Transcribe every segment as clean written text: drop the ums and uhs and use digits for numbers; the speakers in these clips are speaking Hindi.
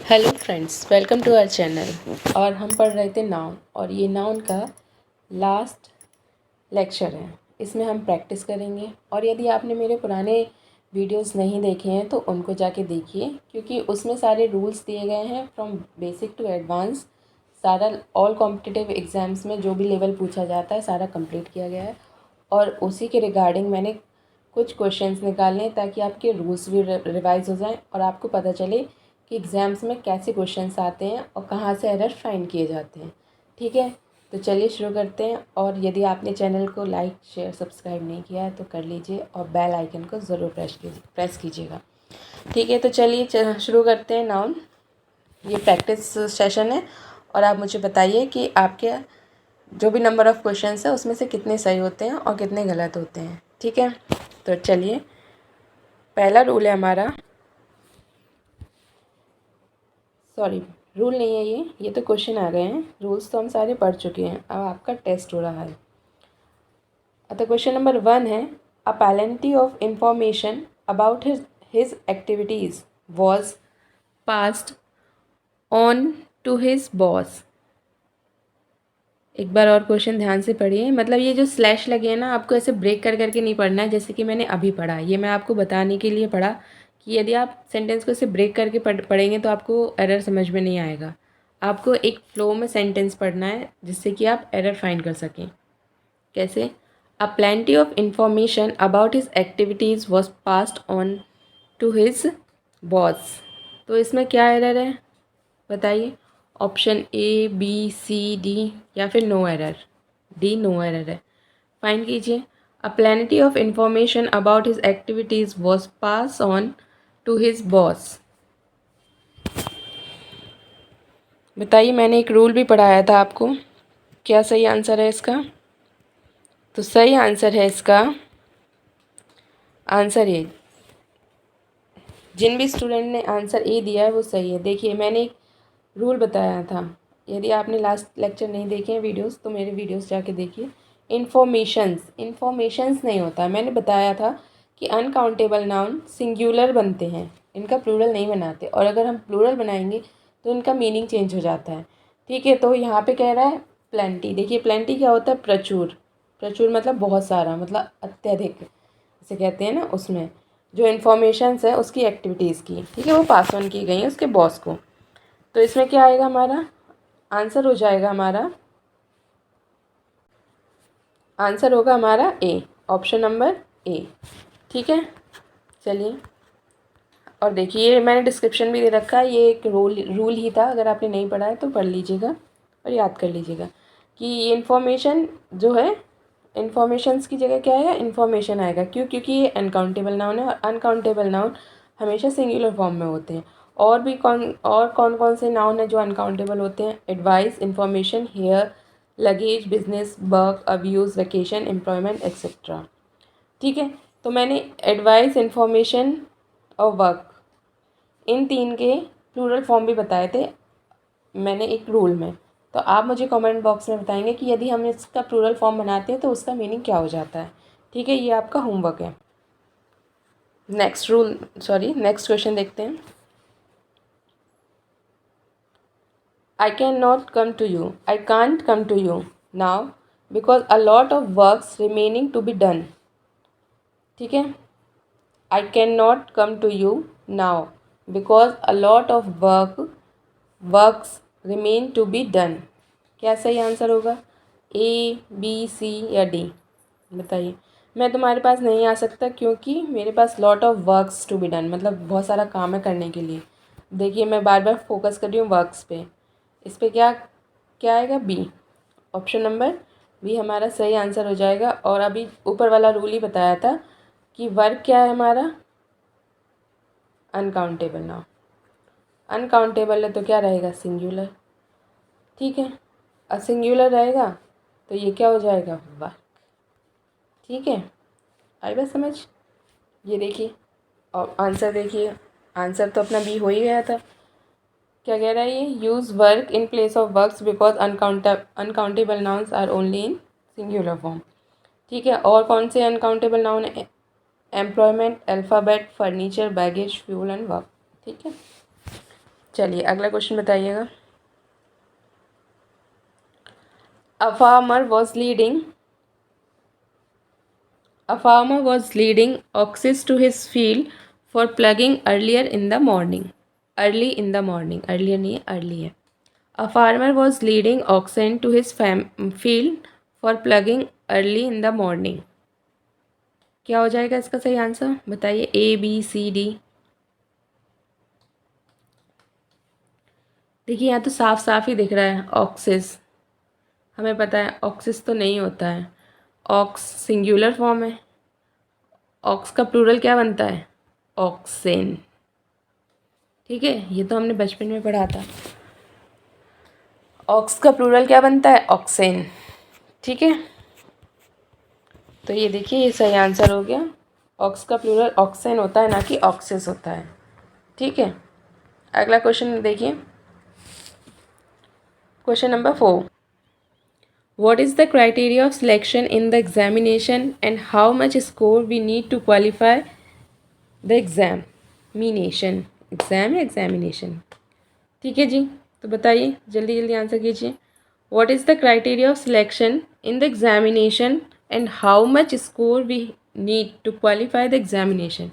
Hello friends, welcome to our channel. और हम पढ़ रहे थे नाउन, और ये नाउन का लास्ट लेक्चर है। इसमें हम प्रैक्टिस करेंगे, और यदि आपने मेरे पुराने वीडियोस नहीं देखे हैं तो उनको जाके देखिए, क्योंकि उसमें सारे रूल्स दिए गए हैं फ्रॉम बेसिक टू एडवांस। सारा ऑल कॉम्पिटिटिव एग्ज़ाम्स में जो भी लेवल पूछा जाता है सारा कंप्लीट किया गया है, और उसी के रिगार्डिंग मैंने कुछ क्वेश्चंस निकाले हैं ताकि आपके रूल्स भी रिवाइज हो जाएं और आपको पता चले कि एग्ज़ाम्स में कैसे क्वेश्चंस आते हैं और कहाँ से एरर फाइंड किए जाते हैं। ठीक है, तो चलिए शुरू करते हैं। और यदि आपने चैनल को लाइक शेयर सब्सक्राइब नहीं किया है तो कर लीजिए, और बेल आइकन को ज़रूर प्रेस कीजिएगा। ठीक है, तो चलिए शुरू करते हैं। नाउन, ये प्रैक्टिस सेशन है, और आप मुझे बताइए कि आपके जो भी नंबर ऑफ़ क्वेश्चंस है उसमें से कितने सही होते हैं और कितने गलत होते हैं। ठीक है, तो चलिए, पहला रूल है हमारा, सॉरी रूल नहीं है ये तो क्वेश्चन आ गए हैं। रूल्स तो हम सारे पढ़ चुके हैं, अब आपका टेस्ट हो रहा है। तो क्वेश्चन नंबर 1 है, a plenty of information about his activities was passed on to his boss. एक बार और क्वेश्चन ध्यान से पढ़िए। मतलब ये जो स्लैश लगे हैं ना, आपको ऐसे ब्रेक कर करके नहीं पढ़ना है जैसे कि मैंने अभी पढ़ा। ये मैं आपको बताने के लिए पढ़ा कि यदि आप सेंटेंस को ऐसे ब्रेक करके पढ़ेंगे तो आपको एरर समझ में नहीं आएगा। आपको एक फ्लो में सेंटेंस पढ़ना है जिससे कि आप एरर फाइंड कर सकें। कैसे? A plenty of information about his activities was passed on to his boss. तो इसमें क्या एरर है बताइए? Option A, B, C, D, या फिर no error? D, no error है। फाइंड कीजिए। A plenty of information about his activities was pass on to his boss. बताइए, मैंने एक रूल भी पढ़ाया था आपको। क्या सही आंसर है इसका? तो सही आंसर है इसका आंसर ए। जिन भी स्टूडेंट ने आंसर ए दिया है वो सही है। देखिए, मैंने एक रूल बताया था। यदि आपने लास्ट लेक्चर नहीं देखे हैं वीडियोस तो मेरे वीडियोस जाके देखिए। इन्फॉर्मेशंस नहीं होता। मैंने बताया था कि अनकाउंटेबल नाउन सिंगुलर बनते हैं, इनका प्लूरल नहीं बनाते, और अगर हम प्लूरल बनाएंगे तो इनका मीनिंग चेंज हो जाता है। ठीक है, तो यहाँ पे कह रहा है प्लेंटी। देखिए, प्लेंटी क्या होता है? प्रचुर। प्रचुर मतलब बहुत सारा, मतलब अत्यधिक इसे कहते हैं ना। उसमें जो इन्फॉर्मेशंस है उसकी एक्टिविटीज़ की, ठीक है, वो पास ऑन की गई हैं उसके बॉस को। तो इसमें क्या आएगा? हमारा आंसर हो जाएगा, हमारा आंसर होगा हमारा ए, ऑप्शन नंबर ए। ठीक है, चलिए। और देखिए, मैंने डिस्क्रिप्शन भी दे रखा है। ये एक रूल ही था, अगर आपने नहीं पढ़ा है तो पढ़ लीजिएगा और याद कर लीजिएगा कि ये इन्फॉर्मेशन जो है, इन्फॉर्मेशंस की जगह क्या आएगा? इन्फॉर्मेशन आएगा। क्यों? क्योंकि ये अनकाउंटेबल नाउन है, और अनकाउंटेबल नाउन हमेशा सिंगुलर फॉर्म में होते हैं। और भी कौन कौन से नाउन है जो अनकाउंटेबल होते हैं? Advice, information, hair, luggage, business, work, abuse, vacation, employment, etcetera. ठीक है, तो मैंने एडवाइस, इन्फॉर्मेशन और वर्क, इन तीन के प्लूरल फॉर्म भी बताए थे मैंने एक रूल में। तो आप मुझे कमेंट बॉक्स में बताएंगे कि यदि हम इसका प्लूरल फॉर्म बनाते हैं तो उसका मीनिंग क्या हो जाता है। ठीक है, ये आपका होमवर्क है। नेक्स्ट क्वेश्चन देखते हैं। I can not come to you, I can't come to you now because a lot of works remaining to be done. ठीक है, I can not come to you now because a lot of works remain to be done. क्या सही आंसर होगा? ए, बी, सी या डी? बताइए। मैं तुम्हारे पास नहीं आ सकता क्योंकि मेरे पास lot of works to be done, मतलब बहुत सारा काम है करने के लिए। देखिए, मैं बार बार फोकस कर रही हूँ वर्क्स पे। इस पे क्या क्या आएगा? बी, ऑप्शन नंबर बी हमारा सही आंसर हो जाएगा। और अभी ऊपर वाला रूल ही बताया था कि वर्क क्या है हमारा? Uncountable noun. अनकाउंटेबल है तो क्या रहेगा? सिंगुलर। ठीक है, सिंगुलर रहेगा तो ये क्या हो जाएगा? वर्क। ठीक है, आई बात समझ? ये देखिए, और आंसर देखिए। आंसर तो अपना बी हो ही गया था। क्या कह रहा है ये? Use work in place of works because uncountable nouns are only in singular form. ठीक है, और कौन से अनकाउंटेबल नाउन है? Employment, alphabet, furniture, baggage, fuel and work. ठीक है, चलिए अगला क्वेश्चन बताइएगा। A farmer was leading oxes to his field for plugging earlier in the morning. Early in the morning. Earlier नहीं है, early है। A farmer was leading oxen to his field for plugging early in the morning. क्या हो जाएगा इसका सही आंसर बताइए, ABCD। देखिए यहाँ तो साफ साफ ही दिख रहा है ऑक्सिस, हमें पता है ऑक्सिस तो नहीं होता है, ऑक्स सिंगुलर फॉर्म है, ऑक्स का प्लूरल क्या बनता है, ऑक्सेन। ठीक है, ये तो हमने बचपन में पढ़ा था, ऑक्स का प्लूरल क्या बनता है, ऑक्सेन। ठीक है, तो ये देखिए ये सही आंसर हो गया, ऑक्स का प्लूरल ऑक्सेन होता है ना कि ऑक्सिस होता है। ठीक है, अगला क्वेश्चन देखिए, question number 4। What is the criteria of selection in the examination and how much score we need to qualify the examination? Exam या एग्जामिनेशन? ठीक है जी, तो बताइए जल्दी जल्दी आंसर कीजिए। What is the criteria of selection in the examination and how much score we need to qualify the examination?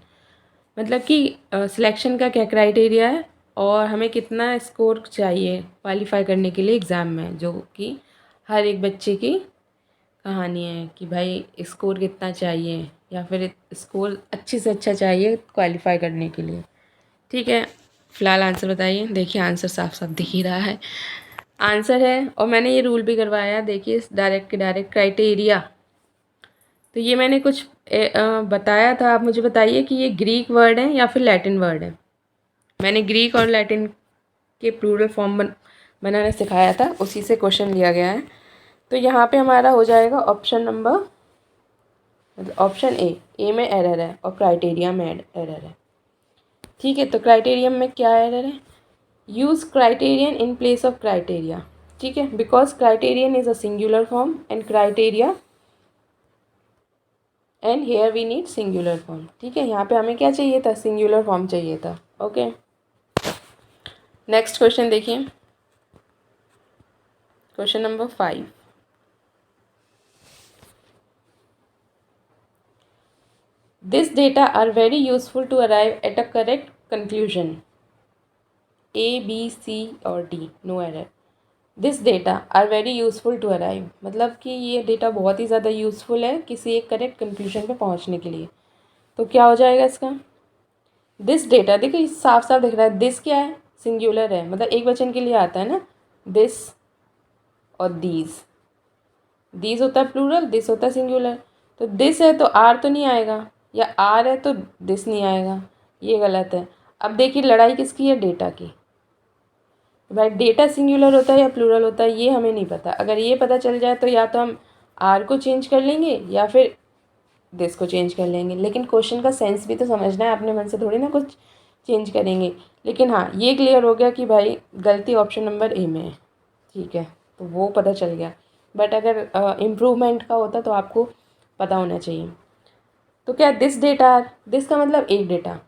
मतलब कि सिलेक्शन का क्या क्राइटेरिया है और हमें कितना स्कोर चाहिए क्वालिफाई करने के लिए एग्ज़ाम में, जो कि हर एक बच्चे की कहानी है कि भाई स्कोर कितना चाहिए या फिर स्कोर अच्छे से अच्छा चाहिए क्वालिफाई करने के लिए। ठीक है, फ़िलहाल आंसर बताइए। देखिए आंसर साफ साफ दिख ही रहा है, आंसर है, और मैंने ये रूल भी करवाया। देखिए डायरेक्ट के डायरेक्ट क्राइटेरिया, तो ये मैंने कुछ बताया था, आप मुझे बताइए कि ये ग्रीक वर्ड है या फिर लैटिन वर्ड है। मैंने ग्रीक और लैटिन के प्लूरल फॉर्म बनाना सिखाया था, उसी से क्वेश्चन लिया गया है। तो यहाँ पे हमारा हो जाएगा ऑप्शन नंबर, मतलब ऑप्शन ए में एरर है और क्राइटेरिया में एरर है। ठीक है, तो क्राइटेरियम में क्या एरर है, use criterion in place of criteria. ठीक है, because criterion is a singular form and criteria and here we need singular form. ठीक है, यहाँ पे हमें क्या चाहिए था, सिंगुलर फॉर्म चाहिए था। ओके, नेक्स्ट क्वेश्चन देखिए, question number 5। This data are very useful to arrive at a correct conclusion. A, B, C और D, no error. This data are very useful to arrive, मतलब कि ये डेटा बहुत ही ज़्यादा यूज़फुल है किसी एक करेक्ट कंक्लूजन पे पहुंचने के लिए। तो क्या हो जाएगा इसका, दिस डेटा, देखिए साफ साफ दिख रहा है, दिस क्या है, सिंगुलर है, मतलब एक वचन के लिए आता है ना, दिस और दीज होता है प्लूरल, दिस होता है सिंगुलर। तो दिस है तो आर तो नहीं आएगा, या आर है तो दिस नहीं आएगा, ये गलत है। अब देखिए लड़ाई किसकी है, डेटा की। भाई डेटा सिंगुलर होता है या प्लूरल होता है ये हमें नहीं पता, अगर ये पता चल जाए तो या तो हम आर को चेंज कर लेंगे या फिर दिस को चेंज कर लेंगे, लेकिन क्वेश्चन का सेंस भी तो समझना है, अपने मन से थोड़ी ना कुछ चेंज करेंगे। लेकिन हाँ ये क्लियर हो गया कि भाई गलती ऑप्शन नंबर ए में है। ठीक है, तो वो पता चल गया, बट अगर इम्प्रूवमेंट का होता तो आपको पता होना चाहिए। तो क्या दिस डेटा, दिस का मतलब एक डेटा।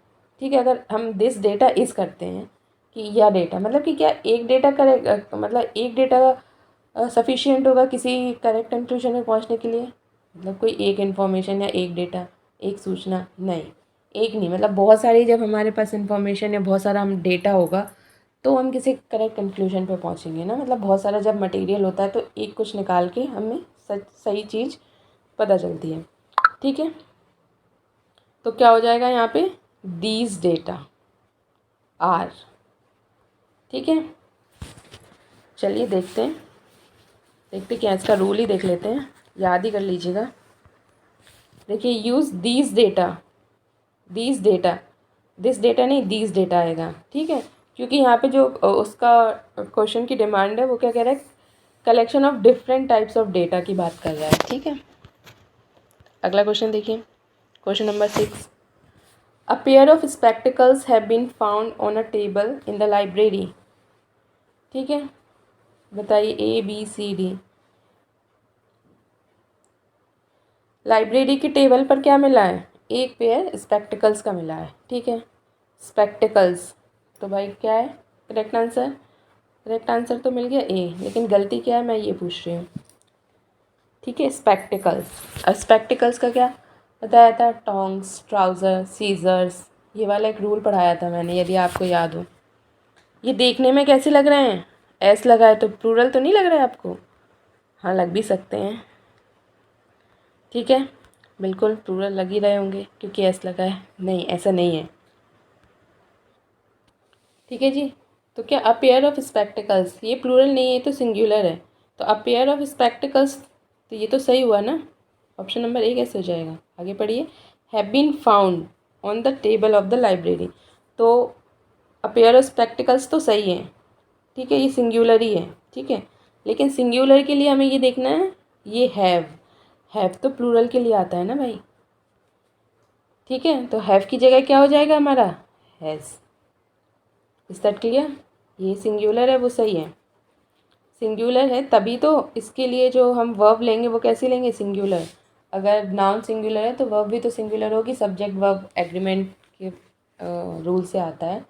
ठीक है, अगर हम दिस डेटा इस करते हैं कि यह डेटा, मतलब कि क्या एक डेटा करेक्ट, मतलब एक डेटा सफिशिएंट होगा किसी करेक्ट कंक्लूजन में पहुंचने के लिए, मतलब कोई एक इन्फॉर्मेशन या एक डेटा, एक सूचना नहीं, एक नहीं, मतलब बहुत सारी, जब हमारे पास इन्फॉर्मेशन या बहुत सारा हम डेटा होगा तो हम किसी करेक्ट कंक्लूजन पे पहुंचेंगे ना, मतलब बहुत सारा जब मटेरियल होता है तो एक कुछ निकाल के हमें सही चीज़ पता चलती है। ठीक है, तो क्या हो जाएगा यहाँ पे, दीज डेटा आर। ठीक है, चलिए देखते क्या इसका रूल ही देख लेते हैं, याद ही कर लीजिएगा। देखिए यूज़ दिस डेटा नहीं, दीज डेटा आएगा। ठीक है, क्योंकि यहाँ पे जो उसका क्वेश्चन की डिमांड है वो क्या कह रहा है, collection of different types of data की बात कर रहा है। ठीक है, अगला क्वेश्चन देखिए, question number 6। A pair of spectacles have been found on a table in the library. ठीक है, बताइए ABCD। लाइब्रेरी की टेबल पर क्या मिला है, एक पेयर स्पेक्टिकल्स का मिला है। ठीक है, स्पेक्टिकल्स, तो भाई क्या है, करेक्ट आंसर तो मिल गया ए, लेकिन गलती क्या है मैं ये पूछ रही हूँ। ठीक है, स्पेक्टिकल्स। और स्पेक्टिकल्स का क्या बताया था? टोंग्स, ट्राउज़र, सीजर्स, ये वाला एक रूल पढ़ाया था मैंने, यदि आपको याद हो। ये देखने में कैसे लग रहे हैं? एस लगा है तो प्लूरल तो नहीं लग रहा है आपको? हाँ, लग भी सकते हैं। ठीक है, बिल्कुल प्लूरल लग ही रहे होंगे क्योंकि एस लगा है। नहीं, ऐसा नहीं है। ठीक है जी। तो क्या अ पेयर ऑफ स्पेक्टिकल्स, ये प्लूरल नहीं है, ये तो सिंगुलर है। तो अ पेयर ऑफ स्पेक्टिकल्स, तो ये तो सही हुआ ना। ऑप्शन नंबर ए कैसे हो जाएगा? आगे पढ़िए। Have been found on the table of the library. तो अ पेयर ऑफ स्पेक्टिकल्स तो सही है। ठीक है, ये सिंगुलर ही है। ठीक है, लेकिन सिंगुलर के लिए हमें ये देखना है, ये हैव तो प्लूरल के लिए आता है ना भाई। ठीक है, तो हैव की जगह क्या हो जाएगा हमारा? हैज़। Is that clear? ये सिंगुलर है, वो सही है। सिंगुलर है तभी तो इसके लिए जो हम वर्ब लेंगे वो कैसे लेंगे? सिंगुलर। अगर नाउन सिंगुलर है तो वर्ब भी तो सिंगुलर होगी। सब्जेक्ट वर्ब एग्रीमेंट के रूल से आता है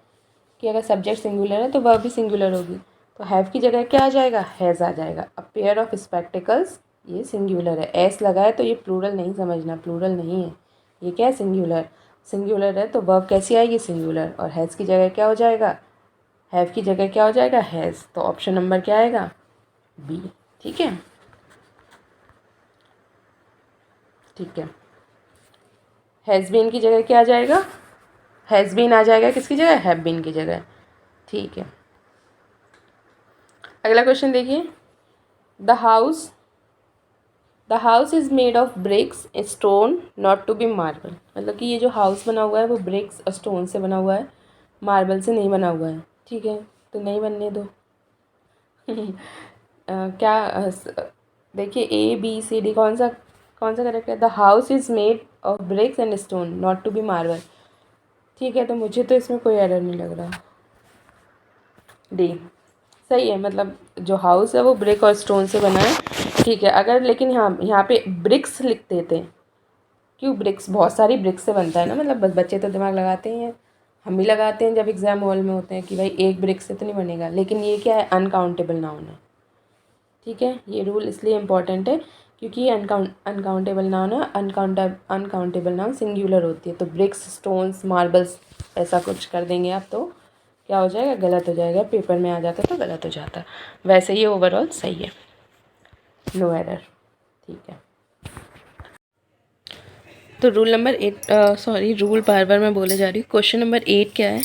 कि अगर सब्जेक्ट सिंगुलर है तो वर्ब भी सिंगुलर होगी। तो हैव की जगह क्या आ जाएगा? हैज़ आ जाएगा। अ पेयर ऑफ स्पेक्टिकल्स, ये सिंगुलर है। एस लगा है तो ये प्लूरल नहीं समझना, प्लूरल नहीं है। ये क्या है? सिंगुलर। सिंगुलर है तो वर्ब कैसी आएगी? सिंगुलर। और हैज़ की जगह क्या हो जाएगा? हैव की जगह क्या हो जाएगा? हैज़। तो ऑप्शन नंबर क्या आएगा? बी। ठीक है, ठीक है। हैज़ बीन की जगह क्या आ जाएगा? हैज़ बीन आ जाएगा किसकी जगह? हैव बीन की जगह। ठीक है, अगला क्वेश्चन देखिए। The house the house is made of bricks stone not to be marble. मतलब कि ये जो हाउस बना हुआ है वो ब्रिक्स और स्टोन से बना हुआ है, मार्बल से नहीं बना हुआ है। ठीक है, तो नहीं बनने दो। क्या देखिए, ए बी सी डी कौन सा करेक्ट है? The house is made of bricks and stone not to be marble. ठीक है, तो मुझे तो इसमें कोई एरर नहीं लग रहा। डी सही है, मतलब जो हाउस है वो ब्रिक और स्टोन से बना है। ठीक है, अगर लेकिन यहाँ पे ब्रिक्स लिख देते, क्यों ब्रिक्स? बहुत सारी ब्रिक्स से बनता है ना, मतलब बस बच्चे तो दिमाग लगाते ही हैं, हम भी लगाते हैं जब एग्ज़ाम हॉल में होते हैं कि भाई एक ब्रिक से तो नहीं बनेगा। लेकिन ये क्या है? अनकाउंटेबल नाउन है। ठीक है, ये रूल इसलिए इम्पॉर्टेंट है क्योंकि ये अनकाउंटेबल नाउन है। अनकाउंटेबल नाउन सिंगुलर होती है। तो ब्रिक्स, स्टोन्स, मार्बल्स ऐसा कुछ कर देंगे आप तो क्या हो जाएगा? गलत हो जाएगा। पेपर में आ जाता तो गलत हो जाता। वैसे ये ओवरऑल सही है, नो एरर। ठीक है, तो रूल नंबर 8, सॉरी रूल बार बार मैं बोले जा रही हूँ। क्वेश्चन नंबर 8 क्या है?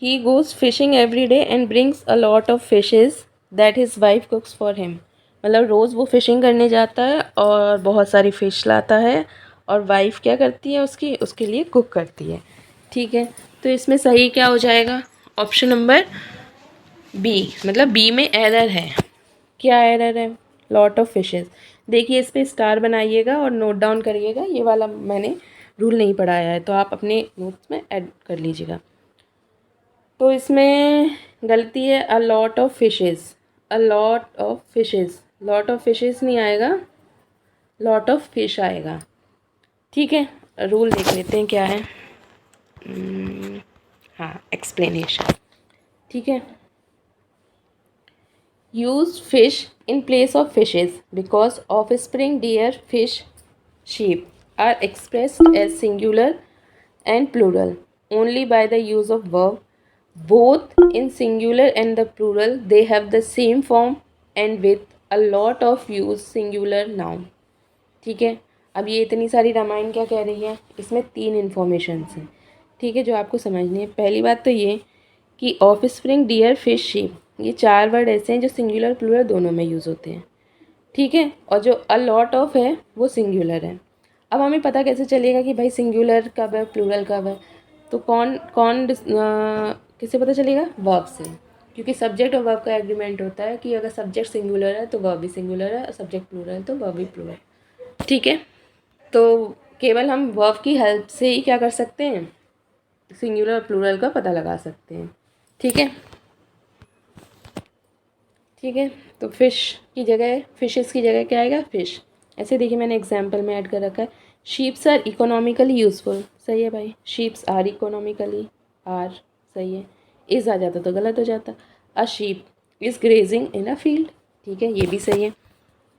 He goes fishing every day and brings a lot of fishes that his wife कुक्स for him. मतलब रोज़ वो फिशिंग करने जाता है और बहुत सारी फ़िश लाता है और वाइफ क्या करती है? उसके लिए कुक करती है। ठीक है, तो इसमें सही क्या हो जाएगा? Option number B. मतलब बी में एरर है। क्या एरर है? Lot of fishes. देखिए, इस पे स्टार बनाइएगा और नोट डाउन करिएगा। ये वाला मैंने रूल नहीं पढ़ाया है तो आप अपने नोट्स में ऐड कर लीजिएगा। तो इसमें गलती है, अ lot of fishes. A lot of fishes, lot of fishes नहीं आएगा, लॉट ऑफ फिश आएगा। ठीक है, रूल देख लेते हैं क्या है। हाँ, एक्सप्लेनेशन। ठीक है, use fish in place of fishes because offspring deer, fish, sheep are expressed as singular and plural only by the use of verb. Both in singular and the plural they have the same form and with a lot of use singular noun. ठीक है, अब ये इतनी सारी रामायण क्या कह रही है? इसमें 3 इन्फॉर्मेशंस हैं। ठीक है, जो आपको समझनी है। पहली बात तो ये कि offspring, deer, fish, sheep, ये 4 वर्ड ऐसे हैं जो सिंगुलर प्लूरल दोनों में यूज़ होते हैं। ठीक है, और जो अ लॉट ऑफ है वो सिंगुलर है। अब हमें पता कैसे चलेगा कि भाई सिंगुलर कब है, प्लूरल कब है? तो कौन कौन किससे पता चलेगा? वर्ब से। क्योंकि सब्जेक्ट और वर्ब का एग्रीमेंट होता है कि अगर सब्जेक्ट सिंगुलर है तो वर्ब भी सिंगुलर है, और सब्जेक्ट प्लूरल है तो वर्ब भी प्लूरल। ठीक है, तो केवल हम वर्ब की हेल्प से ही क्या कर सकते हैं? सिंगुलर और प्लूरल का पता लगा सकते हैं। ठीक है, ठीक है, तो फिश की जगह, फिशेस की जगह क्या आएगा? फिश। ऐसे देखिए, मैंने एग्जाम्पल में ऐड कर रखा है। Sheeps are economically useful. सही है भाई, शीप्स आर इकोनॉमिकली, आर सही है। इज़ आ जाता तो गलत हो जाता। A sheep is grazing in a field, ठीक है, ये भी सही है।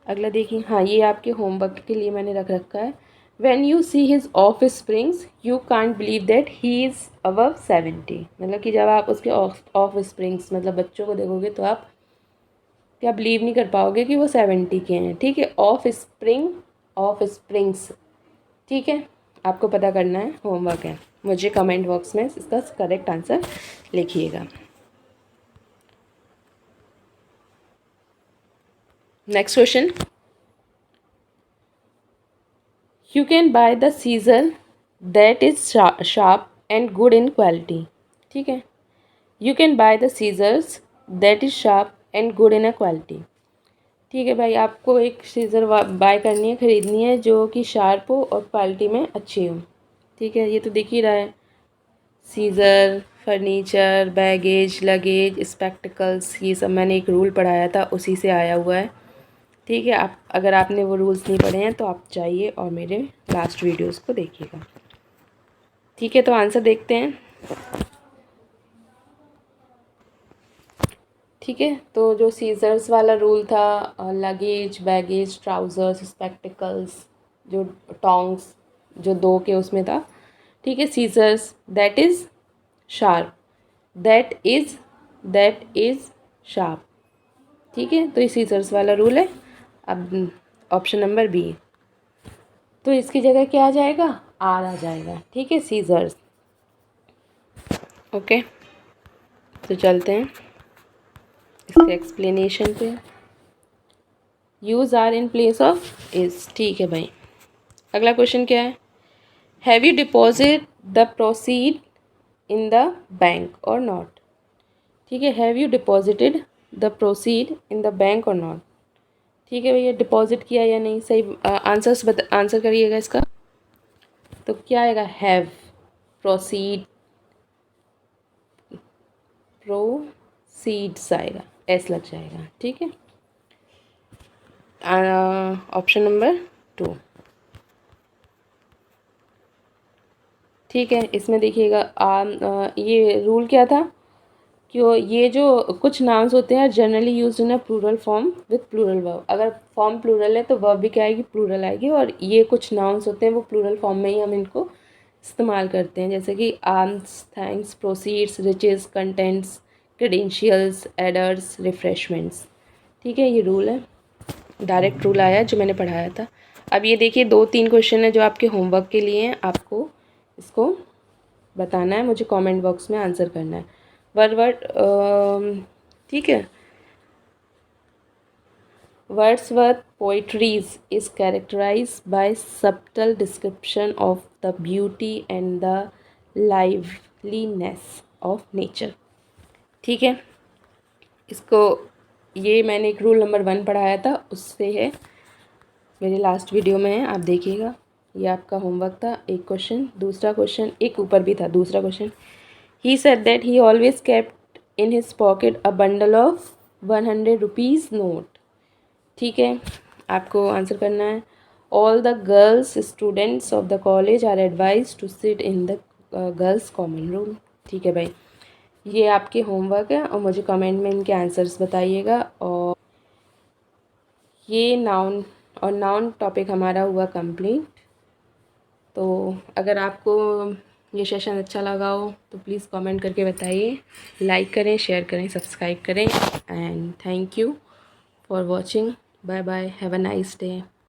अगला देखिए, हाँ ये आपके होमवर्क के लिए मैंने रख रखा है। When you see his of springs you can't believe that he is above 70, मतलब कि जब आप उसके ऑफ स्प्रिंग्स मतलब बच्चों को देखोगे तो आप क्या बिलीव नहीं कर पाओगे कि वो 70 के हैं, ठीक है। ऑफ स्प्रिंग्स, ठीक है, आपको पता करना है, होमवर्क है। मुझे कमेंट बॉक्स में इसका करेक्ट आंसर लिखिएगा। Next question, you can buy the scissor that is sharp and good in quality, ठीक है। You can buy the scissors that is sharp and good in a quality, ठीक है भाई, आपको एक सीज़र बाय करनी है, ख़रीदनी है जो कि शार्प हो और क्वालिटी में अच्छी हो, ठीक है। ये तो दिख ही रहा है, scissor, furniture, baggage, luggage, spectacles, ये सब मैंने एक रूल पढ़ाया था, उसी से आया हुआ है, ठीक है। आप अगर आपने वो रूल्स नहीं पढ़े हैं तो आप जाइए और मेरे लास्ट वीडियोस को देखिएगा, ठीक है। तो आंसर देखते हैं, ठीक है। तो जो सीजर्स वाला रूल था, लगेज, बैगेज, ट्राउज़र्स, स्पेक्टिकल्स, जो टोंग्स, जो 2 के उसमें था, ठीक है। Scissors that is sharp, that is sharp, ठीक है। तो ये सीजर्स वाला रूल है। अब ऑप्शन नंबर बी, तो इसकी जगह क्या आ जाएगा, आर आ जाएगा, ठीक है, सीजर्स। ओके, तो चलते हैं इसके एक्सप्लेनेशन पे। Use are in place of is, ठीक है भाई। अगला क्वेश्चन क्या है, have you deposit the proceed in the bank or not, ठीक है। Have you deposited the proceed in the bank or not, ठीक है भैया, डिपॉजिट किया या नहीं, सही आंसर करिएगा इसका। तो क्या आएगा, हैव, प्रोसीड्स आएगा, एस लग जाएगा, ठीक है। ऑप्शन नंबर 2, ठीक है। इसमें देखिएगा ये रूल क्या था कि ये जो कुछ नाउन्स होते हैं generally used in a plural form with plural verb, अगर फॉर्म प्लूरल है तो वर्ब भी क्या आएगी, प्लूरल आएगी। और ये कुछ नाउन्स होते हैं वो प्लूरल फॉर्म में ही हम इनको इस्तेमाल करते हैं, जैसे कि arms, thanks, proceeds, riches, contents, credentials, adders, refreshments, ठीक है। ये रूल है, डायरेक्ट रूल आया है जो मैंने पढ़ाया था। अब ये देखिए 2-3 क्वेश्चन है जो आपके होमवर्क के लिए हैं, आपको इसको बताना है, मुझे कमेंट बॉक्स में आंसर करना है वर्ड, ठीक है। Wordsworth poetries is characterised by subtle description of the beauty and the liveliness of nature, ठीक है। इसको ये मैंने एक रूल नंबर 1 पढ़ाया था, उससे है, मेरे लास्ट वीडियो में है, आप देखिएगा। ये आपका होमवर्क था, एक क्वेश्चन। दूसरा क्वेश्चन एक ऊपर भी था, दूसरा question, he said that he always kept in his pocket a bundle of 100 rupees note, ठीक है। आपको आंसर करना है, all the girls students of the college are advise to sit in the girls common room, ठीक है भाई। ये आपके होमवर्क है और मुझे कमेंट में इनके आंसर्स बताइएगा। और ये नाउन टॉपिक हमारा हुआ कंप्लीट। तो अगर आपको ये सेशन अच्छा लगा हो तो प्लीज़ कमेंट करके बताइए, लाइक करें, शेयर करें, सब्सक्राइब करें, and thank you for watching. Bye bye, have a nice day.